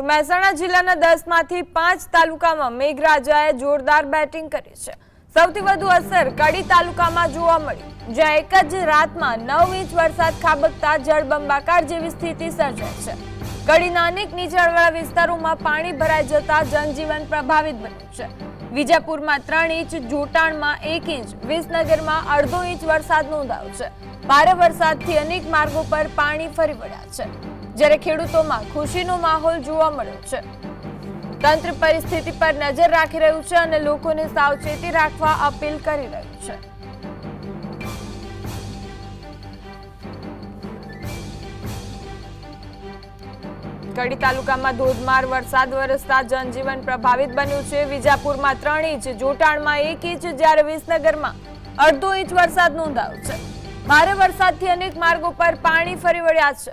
તો મહેસાણા જિલ્લાના 10 માંથી 5 તાલુકામાં મેઘરાજાએ જોરદાર બેટિંગ કરી છે। સૌથી વધુ અસર કડી તાલુકામાં જોવા મળી, જ્યાં એક જ રાતમાં 9 ઇંચ વરસાદ ખાબકતા જળબંબાકાર જેવી સ્થિતિ સર્જાઈ છે। કડીના અનેક નીચાણવાળા વિસ્તારોમાં પાણી ભરાઈ જતા જનજીવન પ્રભાવિત બન્યું છે। વિજાપુરમાં 3 ઇંચ, જોટાણમાં 1 ઇંચ, વિસનગરમાં અડધો ઇંચ વરસાદ નોંધાયો છે। ભારે વરસાદથી અનેક માર્ગો પર પાણી ફરી વળ્યા છે, જ્યારે ખેડૂતોમાં ખુશીનો માહોલ જોવા મળ્યો છે। તંત્ર પરિસ્થિતિ પર નજર રાખી રહ્યું છે અને લોકોને સાવચેતી રાખવા અપીલ કરી રહ્યું છે। કડી તાલુકામાં ધોધમાર વરસાદ વરસતા જનજીવન પ્રભાવિત બન્યું છે। વિજાપુરમાં 3 ઇંચ, જોટાણમાં 1 ઇંચ, જ્યારે વિસનગરમાં અડધો ઇંચ વરસાદ નોંધાયો છે। ભારે વરસાદથી અનેક માર્ગો પર પાણી ફરી વળ્યા છે।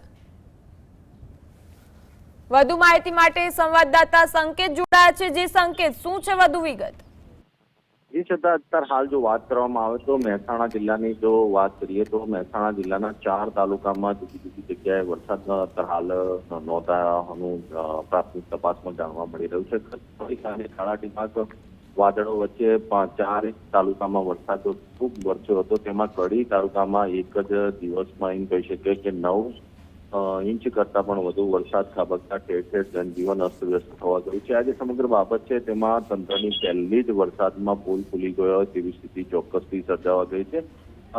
વધુ માહિતી માટે સંવાદદાતા સંકેત જોડાયા છે। જે સંકેત, શું છે વધુ વિગત? એ છતાં અત્યારે હાલ જો વાત કરવામાં આવે તો મહેસાણા જિલ્લાની જો વાત કરીએ તો મહેસાણા જિલ્લાના 4 તાલુકામાં જુદી જુદી જગ્યાએ વરસાદ અત્યારે હાલ નોંધાયાનું પ્રાથમિક તપાસમાં જાણવા મળી રહ્યું છે। કાળા ડિબાંગ વાદળો વચ્ચે 4 તાલુકામાં વરસાદ ખૂબ વરસ્યો હતો। તેમાં કડી તાલુકામાં એક જ દિવસમાં એમ કહી શકીએ કે 9 ઇંચ કરતા પણ વધુ વરસાદ ખાબકતા ઠેર ઠેર જનજીવન અસ્તવ્યસ્ત થવા ગયું છે। આ જે સમગ્ર બાબત છે તેમાં તંત્રની પહેલી જ વરસાદમાં પુલ ખુલી ગયો હોય તેવી સ્થિતિ ચોક્કસથી સર્જાવા ગઈ છે।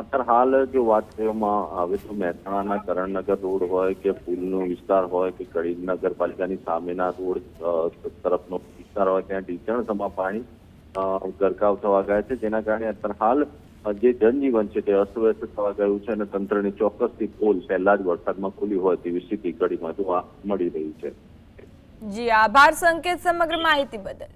અત્યારે હાલ જો વાત કરવામાં આવે તો મહેસાણાના કરણનગર રોડ હોય કે પુલનો વિસ્તાર હોય કે કડી નગરપાલિકાની સામેના રોડ તરફનો વિસ્તાર હોય ત્યાં ઢીચણસમાં પાણી ગરકાવ થવા ગયા છે, જેના કારણે અત્યારે હાલ જે જનજીવન છે તે અસ્તવ્યસ્ત થવા ગયું છે અને તંત્રની ચોક્કસથી પોલ પહેલા જ વરસાદમાં ખુલી હોય તેવી સ્થિતિ કડીમાં જોવા મળી રહી છે। જી આભાર સંકેત સમગ્ર માહિતી બદલ।